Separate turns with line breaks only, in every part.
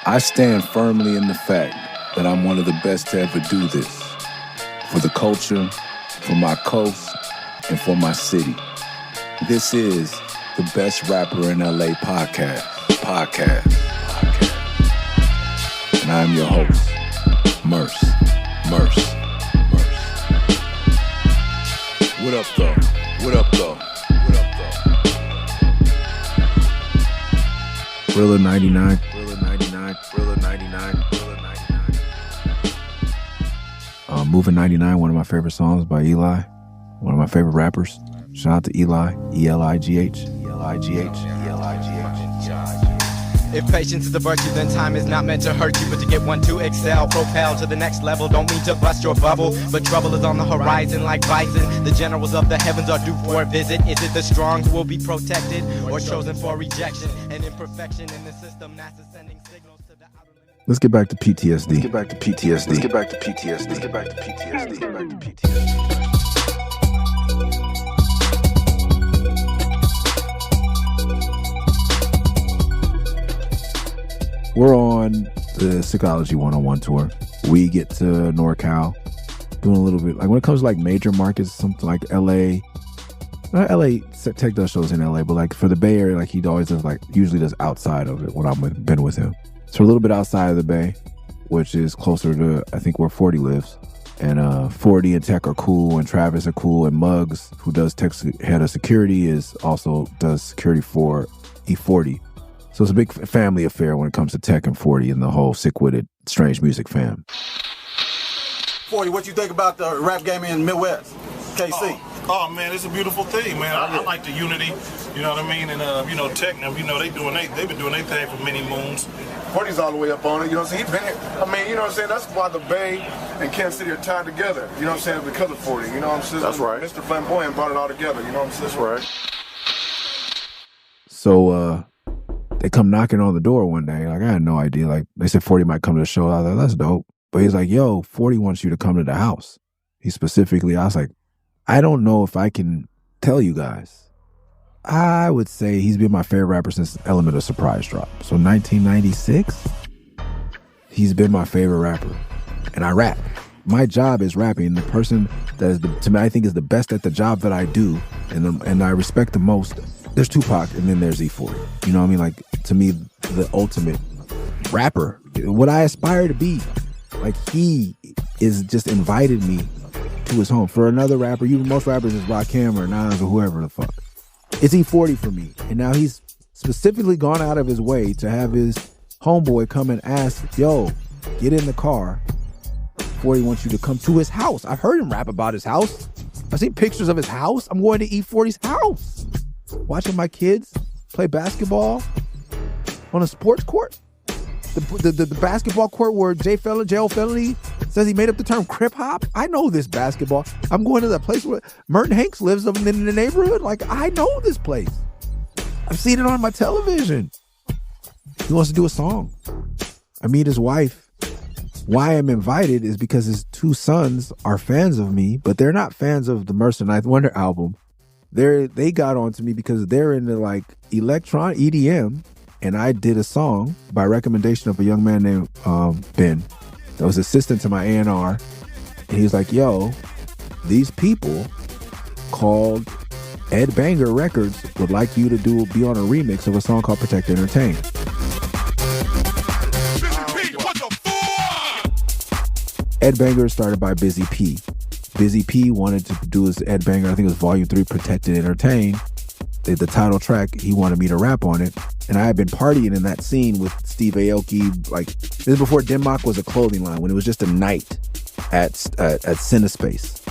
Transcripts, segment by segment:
I stand firmly in the fact that I'm one of the best to ever do this. For the culture, for my coast, and for my city. This is the Best Rapper in LA podcast. And I'm your host, Murs. What up, though? Rilla 99. Moving 99, one of my favorite songs by Eli. One of my favorite rappers. Shout out to Eli. E-L-I-G-H.
If patience is a virtue, then time is not meant to hurt you, but to get one to excel, propel to the next level. Don't mean to bust your bubble, but trouble is on the horizon like bison. The generals of the heavens are due for a visit. Is it the strong who will be protected, or chosen for rejection? An imperfection in the system, NASA sending signals to the outer limits.
Let's get back to PTSD. We're on the Psychology 101 tour. We get to NorCal, doing a little bit, like when it comes to like major markets, something like LA. LA, Tech does shows in LA, but like for the Bay Area, like he always does, like usually does outside of it when I've been with him. So a little bit outside of the Bay, which is closer to, I think, where 40 lives. And 40 and Tech are cool, and Travis are cool, and Muggs, who does Tech's head of security, does security for E40. So it's a big family affair when it comes to Tech and 40 and the whole sick-witted, strange music fam.
40, what you think about the rap game in Midwest, KC?
Oh man, it's a beautiful thing, man. I like the unity, you know what I mean? And Tech, they've been doing their thing for many moons.
40's all the way up on it, you know what I'm saying? He's been here. I mean, you know what I'm saying? That's why the Bay and Kansas City are tied together, you know what I'm saying? Because of 40, you know what I'm saying?
That's right.
Mr. Flamboyant brought it all together, you know what I'm saying?
That's right.
So, they come knocking on the door one day. Like, I had no idea. Like, they said 40 might come to the show. I was like, that's dope. But he's like, yo, 40 wants you to come to the house. I was like, I don't know if I can tell you guys. I would say he's been my favorite rapper since Element of Surprise dropped. So 1996, he's been my favorite rapper. And I rap. My job is rapping. The person that is, to me, I think is the best at the job that I do and I respect the most, there's Tupac and then there's E40. You know what I mean? Like, to me, the ultimate rapper, what I aspire to be. Like, he is just invited me to his home. For another rapper, most rappers is Rakim or Nas or whoever the fuck. It's E40 for me. And now he's specifically gone out of his way to have his homeboy come and ask, yo, get in the car. 40 wants you to come to his house. I've heard him rap about his house. I've seen pictures of his house. I'm going to E40's house. Watching my kids play basketball on a sports court. The basketball court where J.L. Felony says he made up the term crip hop. I know this basketball. I'm going to that place where Merton Hanks lives in the neighborhood. Like, I know this place. I've seen it on my television. He wants to do a song. I meet his wife. Why I'm invited is because his two sons are fans of me, but they're not fans of the Murs Ninth Wonder album. They got onto me because they're into like electron EDM, and I did a song by recommendation of a young man named Ben that was assistant to my A&R, and he was like, yo, these people called Ed Banger Records would like you to be on a remix of a song called Protect and Entertain. Ed Banger started by Busy P. Busy P wanted to do his Ed Banger, I think it was Volume 3, Protect and Entertain. The title track, he wanted me to rap on it. And I had been partying in that scene with Steve Aoki. Like, this is before Denmark was a clothing line, when it was just a night at Cinespace.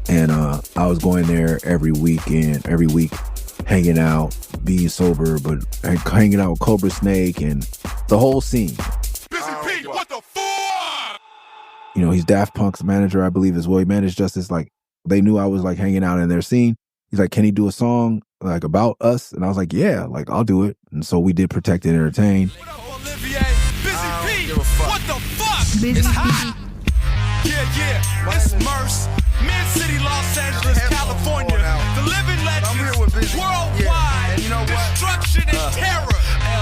And I was going there every week, hanging out, being sober, but hanging out with Cobra Snake and the whole scene.
Busy P, what the fuck?
You know, he's Daft Punk's manager, I believe, as well. He managed Justice. Like, they knew I was like hanging out in their scene. He's like, can he do a song like about us? And I was like, yeah, like I'll do it. And so we did Protect and Entertain.
What up, Olivier? Busy P, what the fuck? It's hot. Yeah, it's Murs. Mid City, Los Angeles, California. The living legends, worldwide.
And you know what?
Destruction and terror.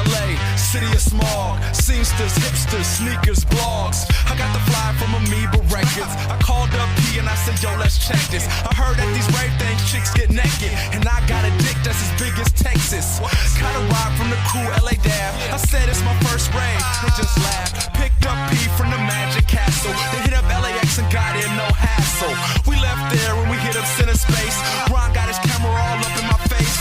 LA, City of smog, seamsters, hipsters, sneakers, blogs. I got the fly from Amoeba Records. I called up P and I said, yo, let's check this. I heard at these rave things chicks get naked, and I got a dick that's as big as Texas. Got a ride from the crew, LA Dab. I said it's my first rave, they just laughed. Picked up P from the Magic Castle. They hit up LAX and got in, no hassle. We left there and we hit up Center Space. Ron got his camera all up in my face.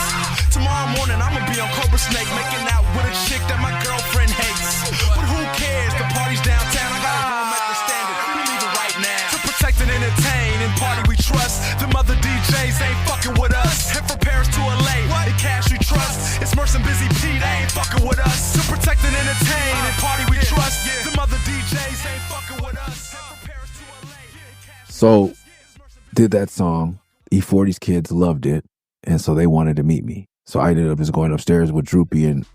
Tomorrow morning I'ma be on Cobra Snake, making out with a chick that my girlfriend hates. But who cares? The party's downtown. I got a room at the Standard. We leaving right now. To protect and entertain and party we trust. Them other DJs ain't fucking with us. And from Paris to LA, and cash we trust. It's Murs and Busy P, they ain't fucking with us. To protect and entertain and party we trust. Them other DJs ain't fucking with us. And from Paris to LA, and cash
So, did that song. E40's kids loved it, and so they wanted to meet me. So I ended up just going upstairs with Droopy and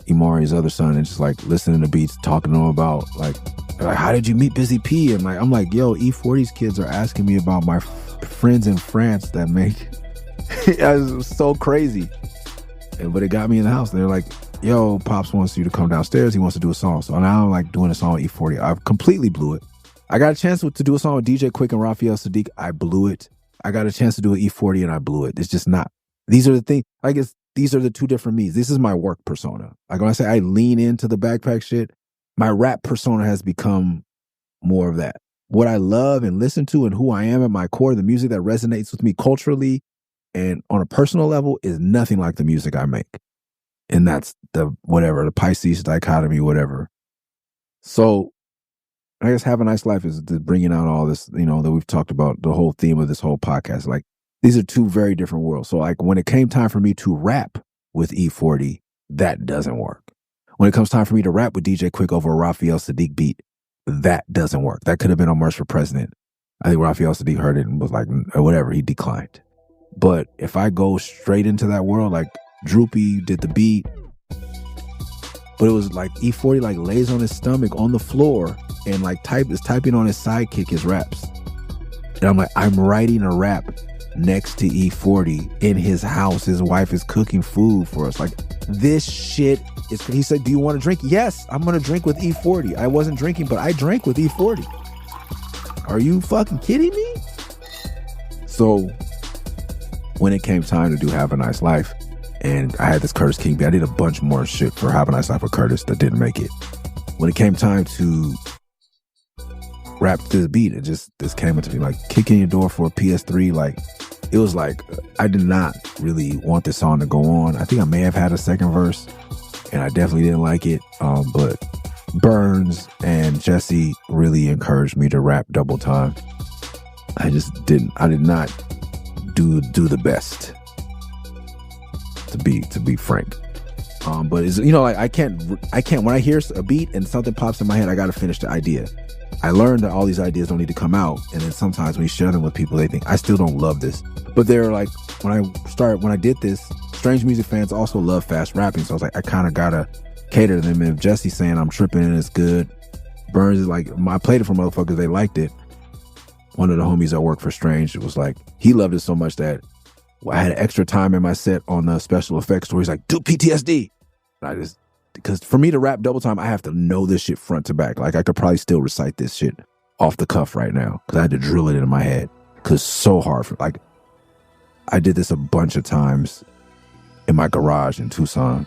Imari's other son and just like listening to beats, talking to him about like how did you meet Busy P? And like I'm like, yo, E40's kids are asking me about my friends in France that make it was so crazy. But it got me in the house. They're like, yo, Pops wants you to come downstairs. He wants to do a song. So now I'm like doing a song with E40. I completely blew it. I got a chance to do a song with DJ Quick and Raphael Sadiq. I blew it. I got a chance to do an E40 and I blew it. It's just not. These are the things. I guess these are the two different me's. This is my work persona. Like when I say I lean into the backpack shit, my rap persona has become more of that. What I love and listen to and who I am at my core, the music that resonates with me culturally and on a personal level is nothing like the music I make. And that's the Pisces dichotomy, whatever. So I guess Have a Nice Life is bringing out all this, that we've talked about, the whole theme of this whole podcast. Like, these are two very different worlds. So, like, when it came time for me to rap with E40, that doesn't work. When it comes time for me to rap with DJ Quick over a Raphael Sadiq beat, that doesn't work. That could have been on Murs for President. I think Raphael Sadiq heard it and was like, whatever, he declined. But if I go straight into that world, like, Droopy did the beat, but it was like E40 like lays on his stomach on the floor and like is typing on his sidekick his raps. And I'm like, I'm writing a rap next to E40 in his house. His wife is cooking food for us. Like, this shit is, he said, do you want to drink? Yes, I'm going to drink with E40. I wasn't drinking, but I drank with E40. Are you fucking kidding me? So when it came time to do Have a Nice Life, and I had this Curtis King beat, I did a bunch more shit for Have a Nice Life with Curtis that didn't make it. When it came time to rap to the beat, this came into me like kicking your door for a PS3. Like, it was like, I did not really want this song to go on. I think I may have had a second verse and I definitely didn't like it. But Burns and Jesse really encouraged me to rap double time. I did not do the best, to be frank. But it's, like I can't, when I hear a beat and something pops in my head, I got to finish the idea. I learned that all these ideas don't need to come out. And then sometimes when you share them with people, they think, I still don't love this. But they're like, when I did this, strange music fans also love fast rapping. So I was like, I kind of got to cater to them. And if Jesse's saying I'm tripping and it's good, Burns is like, I played it for motherfuckers, they liked it. One of the homies that worked for Strange, it was like, he loved it so much that I had extra time in my set on the special effects story. He's like, do PTSD. And because for me to rap double time, I have to know this shit front to back. Like, I could probably still recite this shit off the cuff right now because I had to drill it into my head because it's so hard. I did this a bunch of times in my garage in Tucson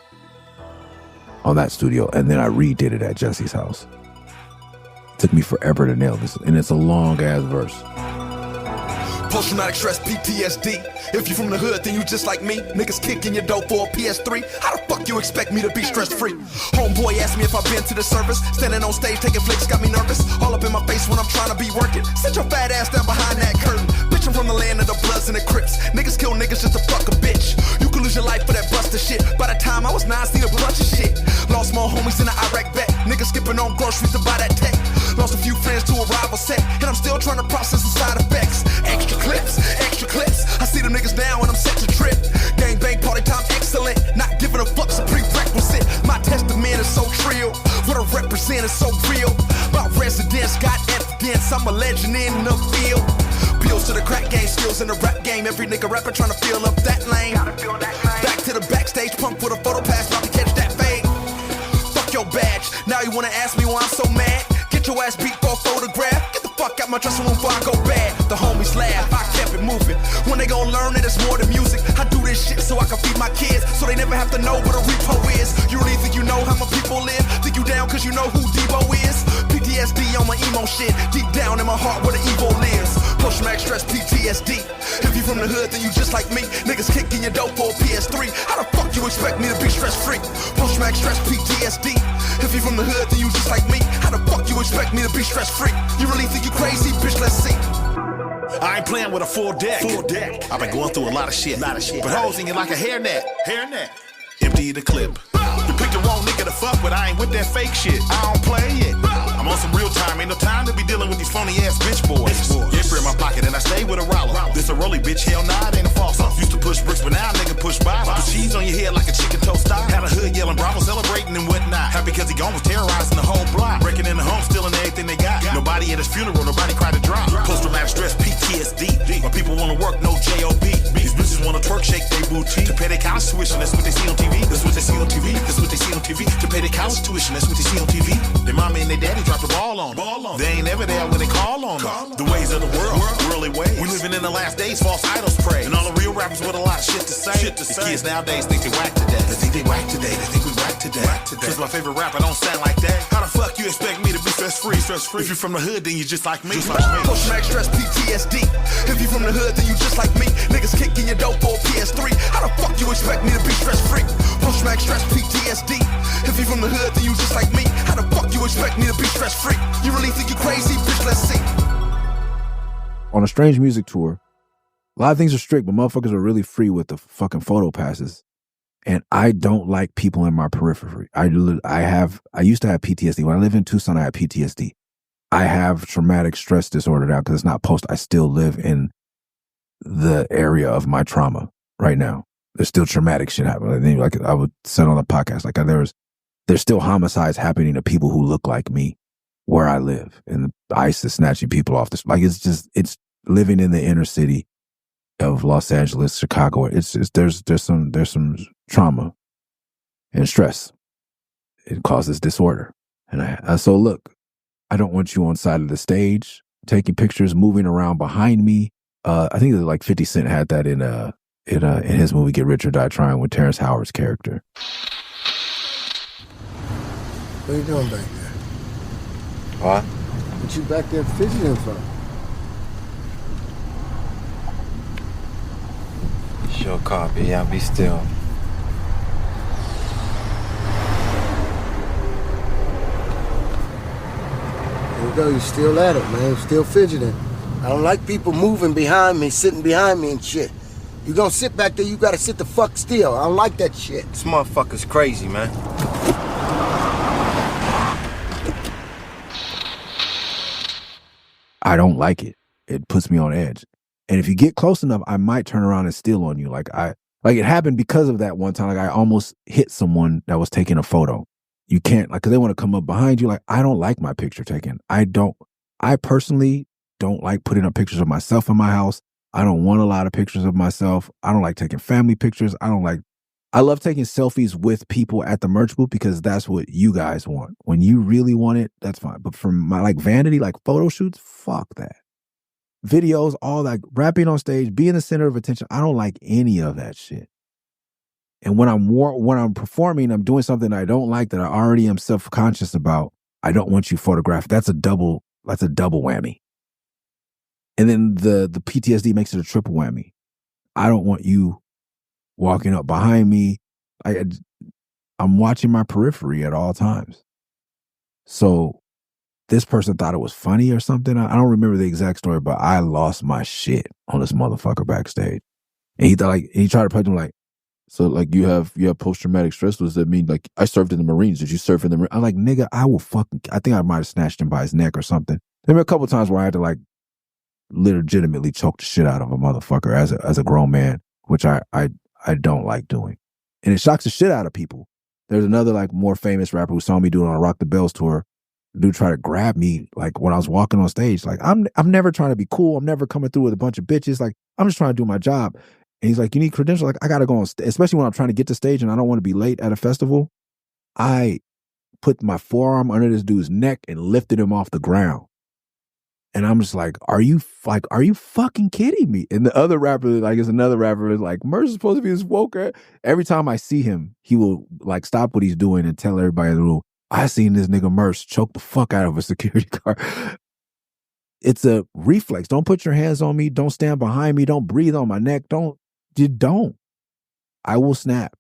on that studio, and then I redid it at Jesse's house. It took me forever to nail this, and it's a long-ass verse.
Post-traumatic stress, PTSD. If you from the hood, then you just like me. Niggas kicking your dope for a PS3. How the fuck you expect me to be stress-free? Homeboy asked me if I've been to the service. Standing on stage taking flicks got me nervous. All up in my face when I'm trying to be working. Sit your fat ass down behind that curtain. Bitch, I'm from the land of the Bloods and the Crips. Niggas kill niggas just to fuck a bitch. You could lose your life for that buster shit. By the time I was 9, seen a bunch of shit. Lost more homies in the Iraq vet. Niggas skipping on groceries to buy that tech. Lost a few friends to a rival set. And I'm still trying to process the side effects. Extra clips. I see them niggas now and I'm set to trip. Gang bang party time excellent. Not giving a fuck's a prerequisite. My testament is so trill. What I represent is so real. My residence got evidence. I'm a legend in the field. Pills to the crack game, skills in the rap game. Every nigga rapper trying to fill up that lane. Back to the backstage, punk with a photo pass, about to catch that fade. Fuck your you wanna ask me why I'm so mad? Get your ass beat for a photograph. Get the fuck out my dressing room before I go bad. The homies laugh, I kept it moving. When they gon' learn that it's more than music, I do this shit so I can feed my kids, so they never have to know what a repo is. You really think you know how my people live? Think you down cause you know who Debo is? PTSD on my emo shit, deep down in my heart where the evil lives. Post-traumatic stress PTSD. If you from the hood, then you just like me. Niggas kicking your dope for a PS3. How the fuck you expect me to be stress-free? Post-traumatic stress PTSD. If you from the hood, then you just like me. How the fuck you expect me to be stress-free? You really think you crazy? Bitch, let's see.
I ain't playing with a full deck. I've been going through a lot of shit. But hoes in you like a hairnet. Empty the clip. You picked the wrong nigga to fuck with. I ain't with that fake shit. I don't play it. I'm on some real time. Ain't no time to be dealing with these phony ass bitch boys. Dipper in my pocket and I stay with a roller. This a rolly bitch. Hell nah, it ain't a false. Used to push bricks, but now nigga push bottles. Put cheese on your head like a chicken toast style. Had a hood yelling Bravo, celebrating and whatnot. Happy cause he gone was terrorizing the whole block. Breaking in the home, stealing everything they got. Nobody at his funeral, nobody cried to drop. Post-traumatic stress PTSD. My people wanna work, no J.O.B. These bitches wanna twerk, shake they booty. To pay their college tuition, that's what they see on TV. That's what they see on TV. That's what they see on TV. To pay their college tuition, that's what they see on TV. Their mama and their daddy drop the ball on them. They ain't ever there when they call on them. The ways of the world, worldly ways. We living in the last days, false idols pray. And all the real rappers with a lot of shit to say. The kids nowadays think they whack today. They think they whack today. They think we whack today. Cause my favorite rapper don't sound like that. How the fuck you expect me to be stress-free? If you from the hood, then you just like me.
Post-traumatic stress PTSD. If you from the hood, then you just like me. Niggas kicking your dope for a PS3. How the fuck you expect me to be stress-free? Post-traumatic stress PTSD. If you from the hood, then you just like me. How the fuck you expect me to be stress-free? You really think you crazy? Bitch, let's see.
On a Strange Music tour, a lot of things are strict, but motherfuckers are really free with the fucking photo passes. And I don't like people in my periphery. I used to have PTSD. When I lived in Tucson, I had PTSD. I have traumatic stress disorder now because it's not post. I still live in the area of my trauma right now. There's still traumatic shit happening. Like I would say on the podcast, like there's still homicides happening to people who look like me where I live, and ICE is snatching people off this. Like it's living in the inner city of Los Angeles, Chicago. There's some trauma and stress. It causes disorder, and so look, I don't want you on side of the stage taking pictures, moving around behind me. I think that like 50 Cent had that in his movie Get Rich or Die Trying with Terrence Howard's character.
What are you doing back there?
What?
What you back there fidgeting for?
Sure copy. Yeah, be still.
There you go, you still at it, man. Still fidgeting. I don't like people moving behind me, sitting behind me and shit. You gonna sit back there, you gotta sit the fuck still. I don't like that shit.
This motherfucker's crazy, man.
I don't like it. It puts me on edge. And if you get close enough, I might turn around and steal on you. Like it happened because of that one time. Like I almost hit someone that was taking a photo. You can't, like, cause they want to come up behind you. Like, I don't like my picture taken. I personally don't like putting up pictures of myself in my house. I don't want a lot of pictures of myself. I don't like taking family pictures. I love taking selfies with people at the merch booth because that's what you guys want. When you really want it, that's fine. But for my like vanity, like photo shoots, fuck that. Videos, all that, rapping on stage, being the center of attention, I don't like any of that shit. And when I'm performing, I'm doing something I don't like that I already am self-conscious about. I don't want you photographed. That's a double whammy. And then the PTSD makes it a triple whammy. I don't want you walking up behind me. I'm watching my periphery at all times. So this person thought it was funny or something. I don't remember the exact story, but I lost my shit on this motherfucker backstage. And he thought he tried to play him like, so like you have post-traumatic stress. Does that mean like I served in the Marines? Did you serve in the Marines? I'm like, nigga, I think I might have snatched him by his neck or something. There were a couple of times where I had to like legitimately choke the shit out of a motherfucker as a grown man, which I don't like doing. And it shocks the shit out of people. There's another like more famous rapper who saw me do it on a Rock the Bells tour. The dude tried to grab me like when I was walking on stage. Like I'm never trying to be cool. I'm never coming through with a bunch of bitches. Like I'm just trying to do my job. And he's like, you need credentials? Like I gotta go on stage, especially when I'm trying to get to stage and I don't want to be late at a festival. I put my forearm under this dude's neck and lifted him off the ground. And I'm just like, are you fucking kidding me? And the other rapper, like, is another rapper, is like, Murs is supposed to be this woke. Every time I see him, he will like stop what he's doing and tell everybody in the room, I seen this nigga Murs choke the fuck out of a security guard. It's a reflex. Don't put your hands on me. Don't stand behind me. Don't breathe on my neck. Don't. I will snap.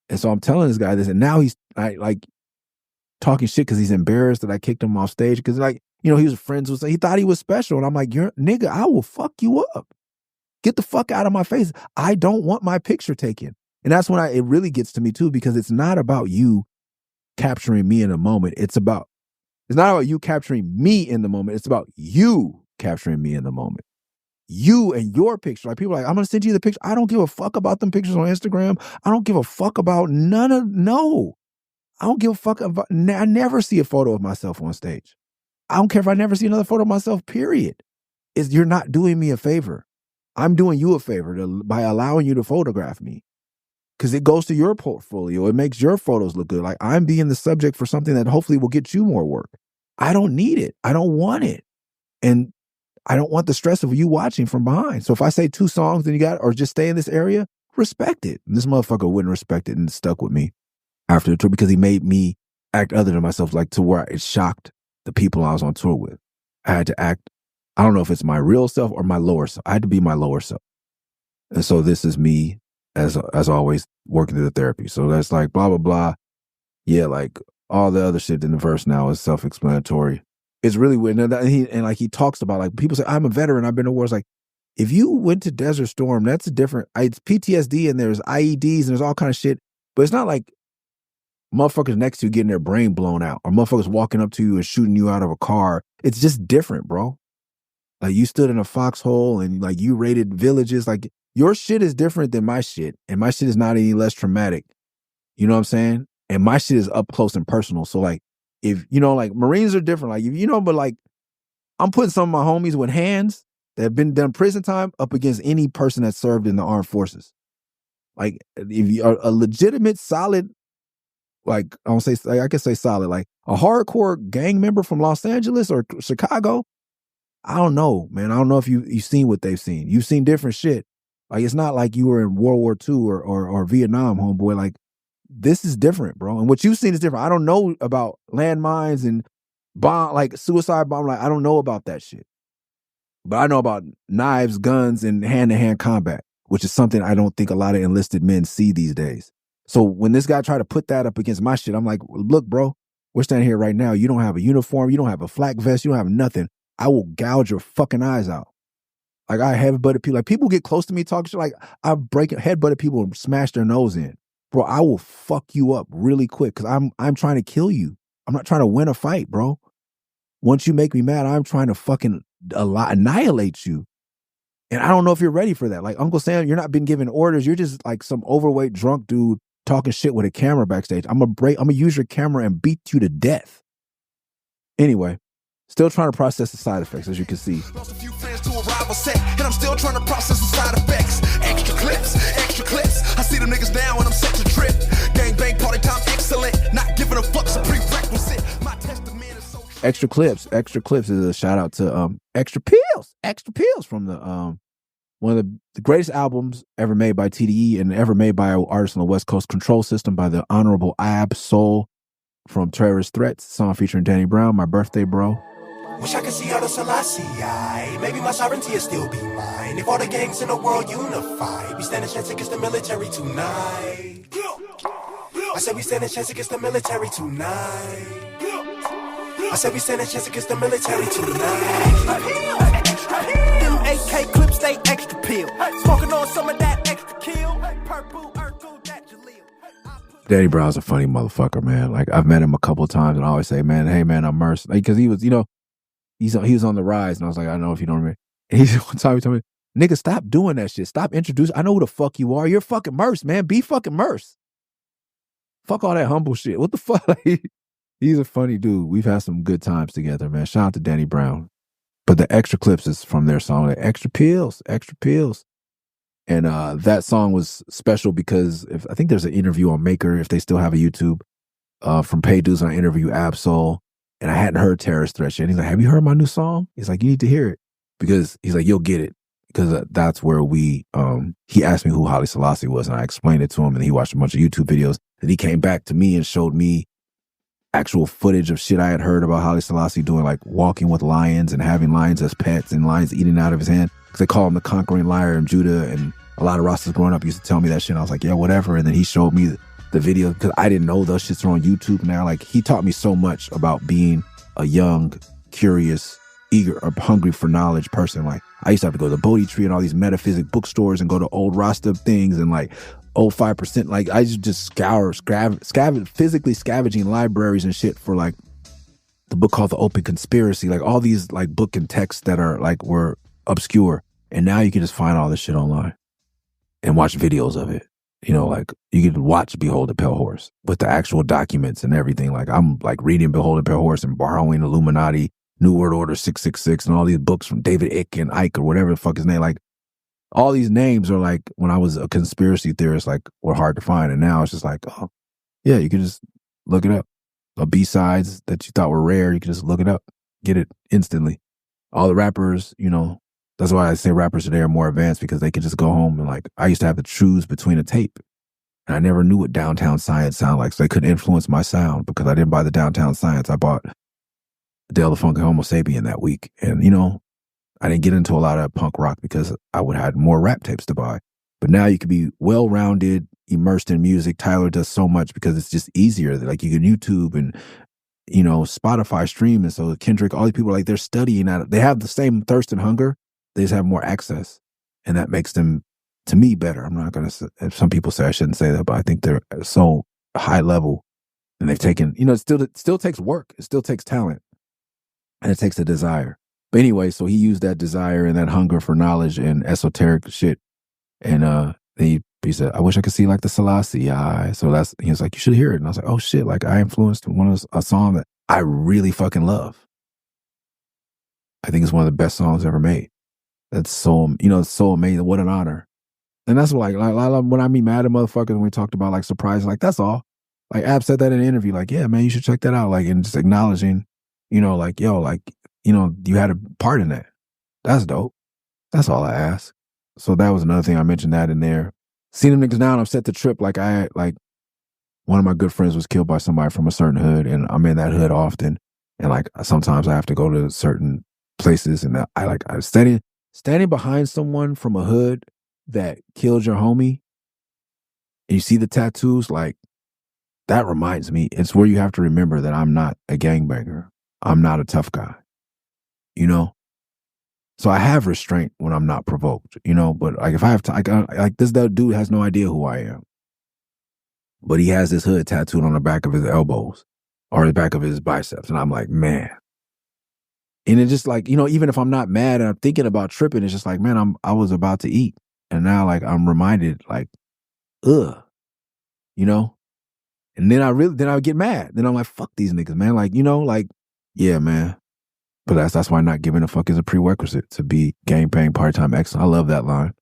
And so I'm telling this guy this, and now he's like talking shit because he's embarrassed that I kicked him off stage because, like, you know, he was friends with, he thought he was special. And I'm like, you're nigga, I will fuck you up. Get the fuck out of my face. I don't want my picture taken. And that's when it really gets to me too, because it's not about you capturing me in a moment. It's not about you capturing me in the moment. It's about you capturing me in the moment. You and your picture. Like, people are like, I'm going to send you the picture. I don't give a fuck about them pictures on Instagram. I don't give a fuck about no. I don't give a fuck about, I never see a photo of myself on stage. I don't care if I never see another photo of myself, period. You're not doing me a favor. I'm doing you a favor by allowing you to photograph me. Because it goes to your portfolio. It makes your photos look good. Like, I'm being the subject for something that hopefully will get you more work. I don't need it. I don't want it. And I don't want the stress of you watching from behind. So if I say 2 songs and or just stay in this area, respect it. And this motherfucker wouldn't respect it and stuck with me after the tour because he made me act other than myself, like to where it shocked the people I was on tour with. I had to act, I don't know if it's my real self or my lower self. I had to be my lower self. And so this is me, as always, working through the therapy. So that's like blah, blah, blah. Yeah, like all the other shit in the verse now is self-explanatory. It's really weird. And he talks about, like, people say, I'm a veteran, I've been to wars. Like, if you went to Desert Storm, that's a different, it's PTSD and there's IEDs and there's all kind of shit. But it's not like motherfuckers next to you getting their brain blown out or motherfuckers walking up to you and shooting you out of a car. It's just different, bro. Like, you stood in a foxhole and, like, you raided villages. Like, your shit is different than my shit. And my shit is not any less traumatic. You know what I'm saying? And my shit is up close and personal. So, like, if, you know, like, Marines are different. Like, you know, but, like, I'm putting some of my homies with hands that have been done prison time up against any person that served in the armed forces. Like, if you are a legitimate, solid, like, I don't say, like, I could say solid, like a hardcore gang member from Los Angeles or Chicago, I don't know, man. I don't know if you've seen what they've seen. You've seen different shit. Like, it's not like you were in World War II or Vietnam, homeboy. Like, this is different, bro. And what you've seen is different. I don't know about landmines and bomb, like suicide bomb. Like, I don't know about that shit. But I know about knives, guns, and hand-to-hand combat, which is something I don't think a lot of enlisted men see these days. So when this guy tried to put that up against my shit, I'm like, look, bro, we're standing here right now. You don't have a uniform. You don't have a flak vest. You don't have nothing. I will gouge your fucking eyes out. Like, I headbutted people. Like, people get close to me talking shit. Like, I headbutted people and smash their nose in. Bro, I will fuck you up really quick because I'm trying to kill you. I'm not trying to win a fight, bro. Once you make me mad, I'm trying to fucking annihilate you. And I don't know if you're ready for that. Like, Uncle Sam, you're not been given orders. You're just like some overweight drunk dude talking shit with a camera backstage. I'm gonna use your camera and beat you to death. Anyway, still trying to process the side effects, as you can see.
Lost a few friends to a rival set, and I'm still trying to process the side effects. Extra clips, extra clips. I see them niggas now and I'm set to trip. Gang bang party time excellent. Not giving a fuck's a prerequisite. My testament is so
Extra Clips is a shout out to Extra Pills from the one of the greatest albums ever made by TDE and ever made by an artist on the West Coast, Control System by the Honorable Ab Soul from Terrorist Threats, song featuring Danny Brown, my birthday bro.
Wish I could see all the Selassie. Maybe my sovereignty will still be mine. If all the gangs in the world unify, we stand a chance against the military tonight. I said we stand a chance against the military tonight. I said we stand a chance against the military tonight. Them AK clips, they extra peel. Smoking on some of that extra kill. Purple, Urkel, that Jaleel.
Danny Brown's a funny motherfucker, man. Like, I've met him a couple of times and I always say, man, hey man, I'm Murs. Like, cause he was, you know, he was on the rise and I was like, I don't know if you know what I mean. And one time he told me, nigga, stop doing that shit. Stop introducing. I know who the fuck you are. You're fucking Murs, man. Be fucking Murs. Fuck all that humble shit. What the fuck? He's a funny dude. We've had some good times together, man. Shout out to Danny Brown. But the Extra Clips is from their song, like, Extra Pills. And that song was special because I think there's an interview on Maker, if they still have a YouTube, from Paid Dudes on Interview Absol, and I hadn't heard Terrorist Threat yet. He's like, have you heard my new song? He's like, you need to hear it. Because he's like, you'll get it. Because that's where he asked me who Haile Selassie was, and I explained it to him, and he watched a bunch of YouTube videos. And he came back to me and showed me actual footage of shit I had heard about Haile Selassie doing, like walking with lions and having lions as pets and lions eating out of his hand. Because they call him the conquering lion in Judah, and a lot of Rastas growing up used to tell me that shit. And I was like, yeah, whatever. And then he showed me the video, because I didn't know those shits are on YouTube now. Like, he taught me so much about being a young, curious, eager, or hungry for knowledge person. Like, I used to have to go to the Bodhi Tree and all these metaphysic bookstores and go to old Rasta things and like old 5%. Like, I used to just physically scavenging libraries and shit for like the book called The Open Conspiracy, like all these like book and texts that are like were obscure. And now you can just find all this shit online and watch videos of it. You know, like you can watch Behold the Pale Horse with the actual documents and everything. Like, I'm like reading Behold the Pale Horse and borrowing Illuminati, New World Order 666, and all these books from David Icke or whatever the fuck his name. Like, all these names are like, when I was a conspiracy theorist, like, were hard to find. And now it's just like, oh, yeah, you can just look it up. The B-sides that you thought were rare, you can just look it up, get it instantly. All the rappers, you know, that's why I say rappers today are more advanced, because they can just go home and like, I used to have to choose between a tape. And I never knew what Downtown Science sounded like, so they couldn't influence my sound because I didn't buy the Downtown Science. I bought Dale the Funky Homo Sapien that week. And, you know, I didn't get into a lot of punk rock because I would have had more rap tapes to buy. But now you can be well-rounded, immersed in music. Tyler does so much because it's just easier. Like, you can YouTube and, you know, Spotify stream. And so Kendrick, all these people, like, they're studying at it. They have the same thirst and hunger. They just have more access. And that makes them, to me, better. I'm not going to, some people say I shouldn't say that, but I think they're so high level. And they've taken, you know, it still takes work. It still takes talent. And it takes a desire. But anyway, so he used that desire and that hunger for knowledge and esoteric shit. And he said, I wish I could see like the Selassie. So he was like, you should hear it. And I was like, oh shit, like I influenced a song that I really fucking love. I think it's one of the best songs ever made. That's so, you know, it's so amazing. What an honor. And that's like when I meet mad at motherfuckers, when we talked about like surprise, like that's all. Like Ab said that in an interview, like, yeah, man, you should check that out. Like, and just acknowledging, you know, like, yo, like, you know, you had a part in that. That's dope. That's all I ask. So that was another thing. I mentioned that in there. Seeing them niggas now, and I'm set to trip. Like, one of my good friends was killed by somebody from a certain hood, and I'm in that hood often. And like, sometimes I have to go to certain places, and I'm standing behind someone from a hood that killed your homie, and you see the tattoos, like, that reminds me, it's where you have to remember that I'm not a gangbanger. I'm not a tough guy, you know? So I have restraint when I'm not provoked, you know? But like, if I have to, like this dude has no idea who I am. But he has this hood tattooed on the back of his elbows or the back of his biceps. And I'm like, man. And it's just like, you know, even if I'm not mad and I'm thinking about tripping, it's just like, man, I was about to eat. And now like I'm reminded, like, ugh, you know? And then I would get mad. Then I'm like, fuck these niggas, man. Like, you know, like, yeah, man. But that's why not giving a fuck is a prerequisite to be gang-bang part-time excellent. I love that line.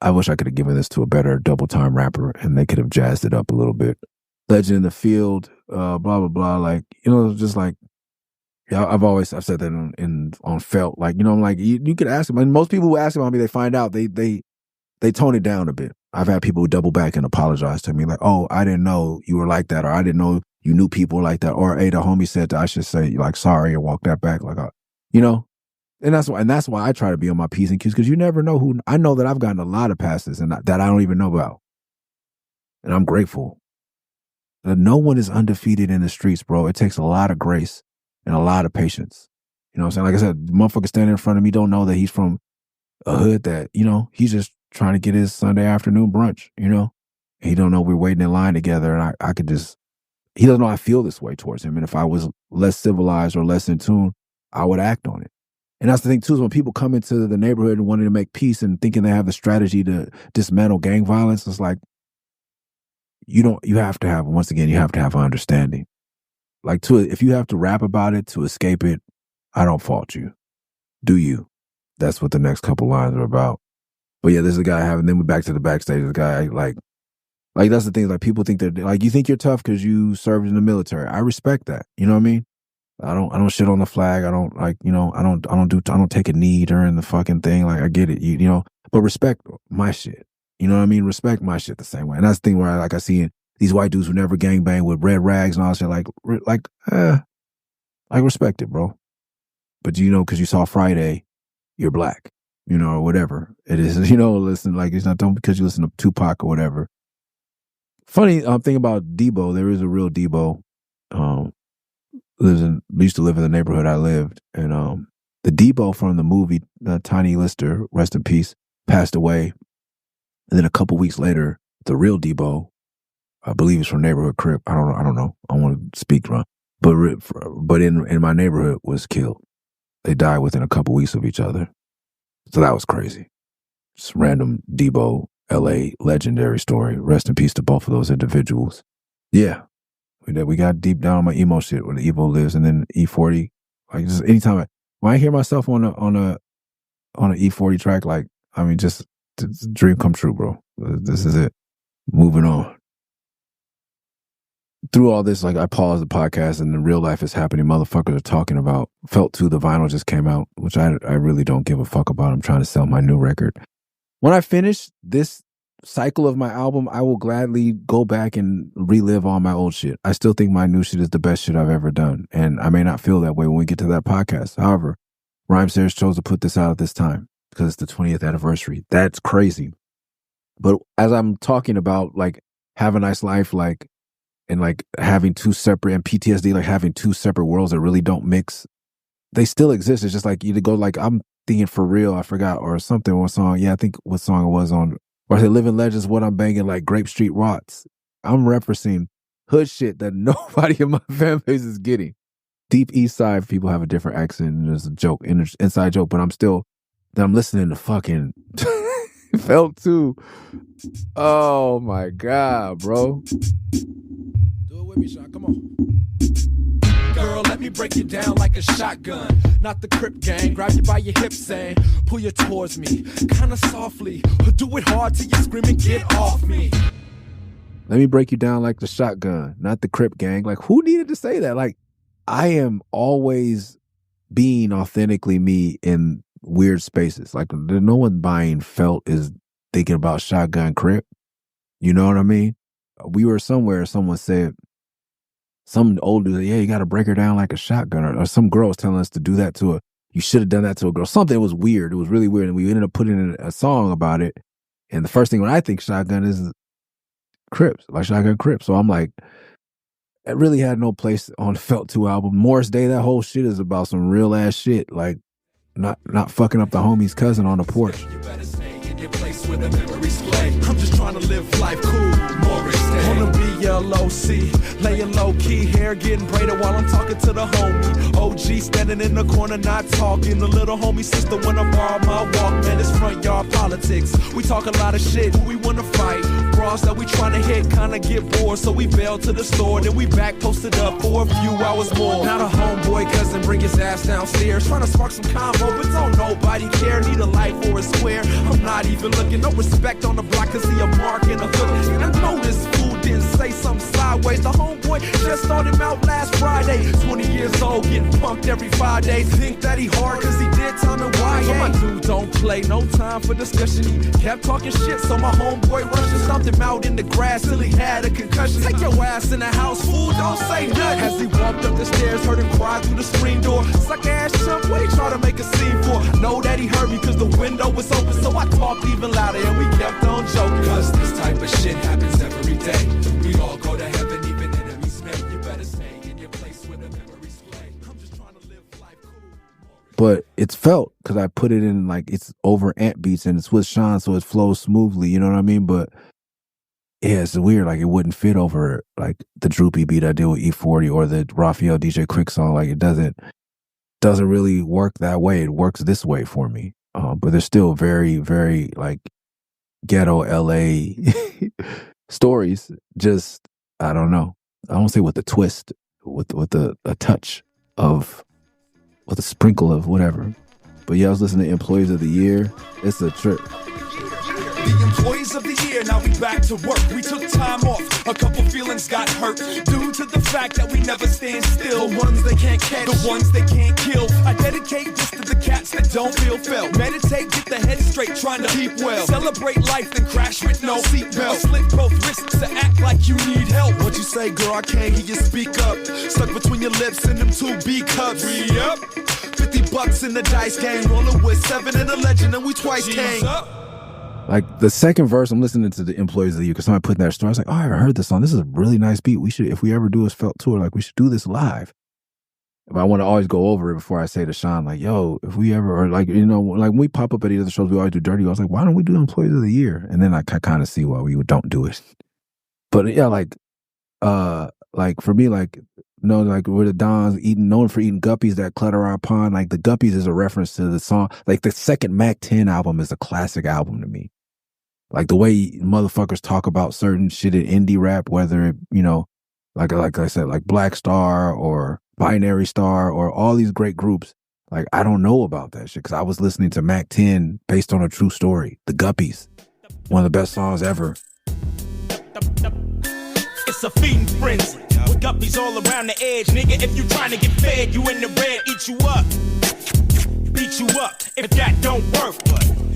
I wish I could have given this to a better double-time rapper and they could have jazzed it up a little bit. Legend in the field, blah, blah, blah. Like, you know, just like, yeah, I've said that on Felt. Like, you know, I'm like, you could ask them. And most people who ask about me, they find out, they tone it down a bit. I've had people who double back and apologize to me like, oh, I didn't know you were like that, or I didn't know you knew people like that, or hey, the homie said that I should say like sorry and walk that back, like, you know. And that's why I try to be on my P's and Q's, because you never know who. I know that I've gotten a lot of passes and that I don't even know about, and I'm grateful. That no one is undefeated in the streets, bro. It takes a lot of grace and a lot of patience. You know what I'm saying? Like I said, the motherfucker standing in front of me don't know that he's from a hood that, you know, he's just trying to get his Sunday afternoon brunch, you know? And he don't know we're waiting in line together, and I could just, he doesn't know I feel this way towards him. And if I was less civilized or less in tune, I would act on it. And that's the thing too, is when people come into the neighborhood and wanting to make peace and thinking they have the strategy to dismantle gang violence, it's like, you have to have an understanding. Like, if you have to rap about it to escape it, I don't fault you. Do you? That's what the next couple lines are about. But yeah, there's a guy then we're back to the backstage. The guy, like, Like, that's the thing. Like, people think that, like, you think you're tough because you served in the military. I respect that. You know what I mean? I don't shit on the flag. I don't, like, you know, I don't take a knee during the fucking thing. Like, I get it. You know, but respect my shit. You know what I mean? Respect my shit the same way. And that's the thing where I see these white dudes who never gangbang with red rags and all that shit. Like, respect it, bro. But, you know, because you saw Friday, you're black, you know, or whatever it is. You know, listen, like, it's not don't because you listen to Tupac or whatever. Funny thing about Debo, there is a real Debo. Used to live in the neighborhood I lived, and the Debo from the movie Tiny Lister, rest in peace, passed away. And then a couple weeks later, the real Debo, I believe it's from Neighborhood Crip. I don't know. I don't want to speak wrong, but in my neighborhood was killed. They died within a couple weeks of each other. So that was crazy. Just random Debo, LA legendary story. Rest in peace to both of those individuals. Yeah. We got deep down on my emo shit where the Evo lives, and then E40. Like, just anytime when I hear myself on an E40 track, like, I mean, just it's a dream come true, bro. This is it. Moving on. Through all this, like, I paused the podcast and the real life is happening. Motherfuckers are talking about Felt 2, the vinyl just came out, which I really don't give a fuck about. I'm trying to sell my new record. When I finish this cycle of my album, I will gladly go back and relive all my old shit. I still think my new shit is the best shit I've ever done. And I may not feel that way when we get to that podcast. However, Rhymesayers chose to put this out at this time because it's the 20th anniversary. That's crazy. But as I'm talking about, like, Have a Nice Life, like, and like having two separate, and PTSD, like having two separate worlds that really don't mix, they still exist. It's just like you to go, like, I'm thinking For Real, I forgot, or something, what song, yeah, I think what song it was on, or I said Living Legends, what I'm banging, like Grape Street Rots. I'm referencing hood shit that nobody in my fan base is getting. Deep East Side people have a different accent, and there's a joke, inside joke, but I'm listening to fucking Felt 2. Oh my God, bro.
With me, Sean. Come on. Girl, let me break you down like a shotgun. Not the Crip gang. Grab you by your hips and pull you towards me. Kinda softly. But do it hard till you scream and get off me.
Let me break you down like the shotgun, not the Crip gang. Like, who needed to say that? Like, I am always being authentically me in weird spaces. Like, no one buying Felt is thinking about Shotgun Crip. You know what I mean? We were somewhere, someone said, some old dude, yeah, you got to break her down like a shotgun. Or some girl was telling us to do that to you should have done that to a girl. Something was weird. It was really weird. And we ended up putting in a song about it. And the first thing when I think shotgun is Crips, like Shotgun Crips. So I'm like, it really had no place on Felt 2 album. Morris Day, that whole shit is about some real ass shit. Like, not fucking up the homie's cousin on the porch.
You better stay in your place where the memories play. I'm just trying to live life cool. Morris Day. Wanna be your LOC, laying low key, hair getting braided while I'm talking to the homie. OG standing in the corner, not talking. The little homie sister when I borrow my Walkman. It's front yard politics. We talk a lot of shit. Who we wanna fight? Bras that we trying to hit, kinda get bored, so we bail to the store. Then we back posted up for a few hours more. Not a homeboy cousin, bring his ass downstairs, trying to spark some combo, but don't nobody care. Need a life or a square. I'm not even looking. No respect on the block, cause he a mark and a hook. And I know this fool didn't say something sideways. The homeboy just started him out last Friday. 20 years old, getting punked every 5 days. Think that he hard cause he did time and why? So my dude don't play, no time for discussion. He kept talking shit, so my homeboy rushed and stomped him out in the grass till he had a concussion. Take your ass in the house, fool, don't say nothing. As he walked up the stairs, heard him cry through the screen door. Suck ass chump, what he try to make a scene for? Know that he heard me cause the window was open, so I talked even louder and we kept on joking. Cause this type of shit happens every day. We all go to heaven, even enemies may. You better stay in your place where the memories play. I'm just trying to live life cool.
But it's Felt because I put it in, like, it's over amp beats and it's with Sean, so it flows smoothly, you know what I mean? But yeah, it's weird, like it wouldn't fit over like the droopy beat I did with E40 or the Raphael DJ Quick song. Like, it doesn't really work that way. It works this way for me. But there's still very, very like ghetto LA stories. Just, I don't know. I don't say with a twist, with a touch of, with a sprinkle of whatever. But yeah, I was listening to Employees of the Year. It's a trip.
The Employees of the Year, year, now we back to work. We took time off, a couple feelings got hurt due to the fact that we never stand still. The ones they can't catch, the ones they can't kill. I dedicate this to the cats that don't feel felt. Meditate, get the head straight, trying to keep well. Celebrate life, then crash with no seatbelt. Slit both wrists to act like you need help. What you say, girl? I can't hear you speak up. Stuck between your lips and them 2 B cups. Re-up. $50 in the dice game. Rolling with 7 and a legend, and we twice came.
Like the second verse, I'm listening to the Employees of the Year because somebody put in that story. I was like, oh, I haven't heard this song. This is a really nice beat. We should, if we ever do a Felt tour, like we should do this live. But I want to always go over it before I say to Sean, like, yo, if we ever, or like, you know, like when we pop up at either of the shows, we always do Dirty. I was like, why don't we do Employees of the Year? And then I kind of see why we don't do it. But yeah, like for me, like, you know, like we're the Dons known for eating guppies that clutter our pond. Like the guppies is a reference to the song. Like the second Mac 10 album is a classic album to me. Like the way motherfuckers talk about certain shit in indie rap, whether it, you know, like I said, like Black Star or Binary Star or all these great groups. Like I don't know about that shit because I was listening to Mac 10 based on a true story. The Guppies, one of the best songs ever.
It's a feeding frenzy with guppies all around the edge, nigga. If you trying to get fed, you in the red, eat you up, beat you up. If that don't work,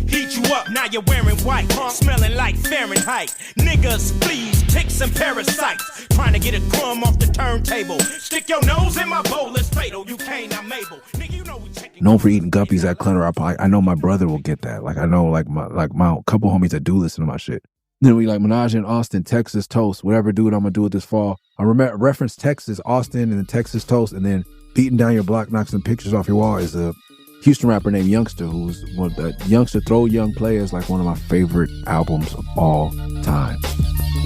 heat you up. Now you're wearing white, smelling like Fahrenheit. Niggas, fleas, ticks, and parasites. Trying to get a crumb off the turntable. Stick your nose in my bowl, it's fatal. You can't, I'm able. Nigga, you know we checking.
Known for eating guppies that clutter our pond. I know my brother will get that. Like I know like my couple homies that do listen to my shit. Then we like Minaj in Austin, Texas Toast, whatever dude I'm gonna do it this fall. I reference Texas, Austin, and then Texas Toast, and then Beating Down Your Block, Knock Some Pictures Off Your Wall is a Houston rapper named Youngster, who's one of the Youngster Throw Young Players, like one of my favorite albums of all time.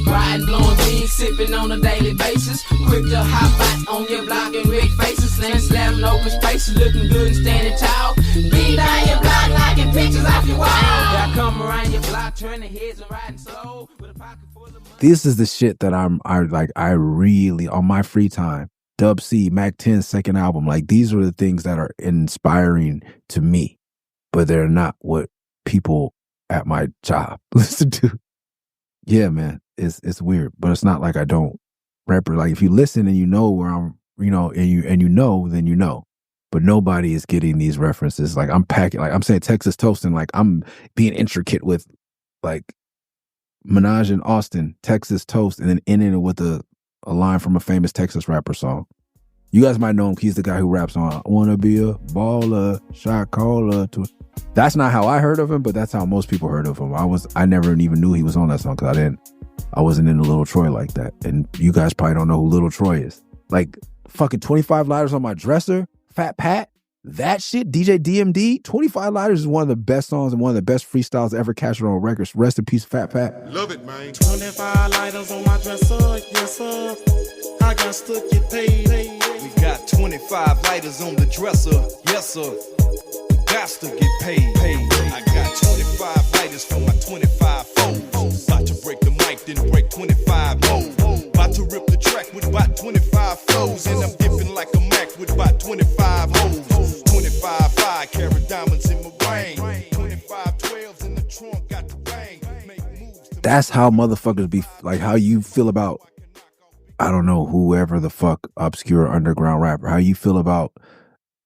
Riding, blowing beans, sipping on a daily basis. Quick to hop out on your block and rig faces. Slamming open spaces, looking good and standing tall. Beat down your block, knocking pictures off your wall. I come around your block, turning heads and riding slow. With a pocket full of money.
This is the shit that I really, on my free time, Dub C, Mac 10's second album, like these are the things that are inspiring to me, but they're not what people at my job listen to. Yeah, man. It's weird, but it's not like I don't rap. Like if you listen and you know where I'm, you know, and you know, then you know. But nobody is getting these references. Like I'm packing, like I'm saying Texas Toast, and like I'm being intricate with like Minaj in Austin, Texas Toast, and then ending it with a line from a famous Texas rapper song. You guys might know him. He's the guy who raps on "I Wanna Be a Baller, Shot Caller." That's not how I heard of him, but that's how most people heard of him. I never even knew he was on that song because I wasn't into Little Troy like that. And you guys probably don't know who Little Troy is. Like fucking 25 lighters on my dresser, Fat Pat, that shit, DJ DMD, 25 lighters is one of the best songs and one of the best freestyles ever captured on records. Rest in peace, Fat Pat.
Love it, man.
25 lighters on my dresser, yes sir. I got to get paid.
We got 25 lighters on the dresser, yes sir. Got to get paid. I got 25 lighters for my 25 foes. About to break the mic, then break 25 more. About to rip the track with about 25 flows. And I'm dipping like a Mac with about 25 hoes. 25 5-carat diamonds in my ring. 25 12s in the trunk, got the bang.
That's how motherfuckers be, like how you feel about, I don't know, whoever the fuck obscure underground rapper, how you feel about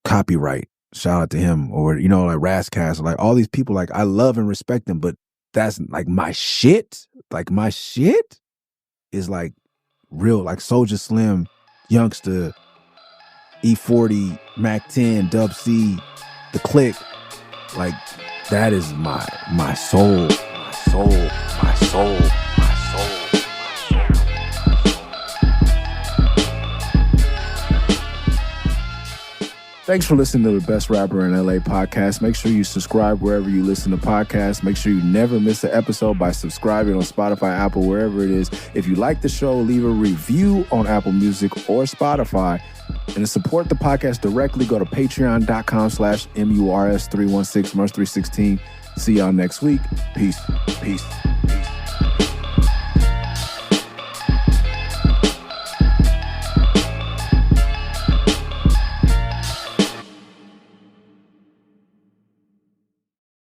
Copyright. Shout out to him, or, you know, like Razzcast, like all these people, like I love and respect them, but that's like my shit. Like my shit is like real, like Soulja Slim, Youngster, E40, Mac 10, Dub C, The Click. Like that is my soul, my soul, my soul, my soul. Thanks for listening to the Best Rapper in LA podcast. Make sure you subscribe wherever you listen to podcasts. Make sure you never miss an episode by subscribing on Spotify, Apple, wherever it is. If you like the show, leave a review on Apple Music or Spotify. And to support the podcast directly, go to patreon.com/MURS316, Murs316. See y'all next week. Peace.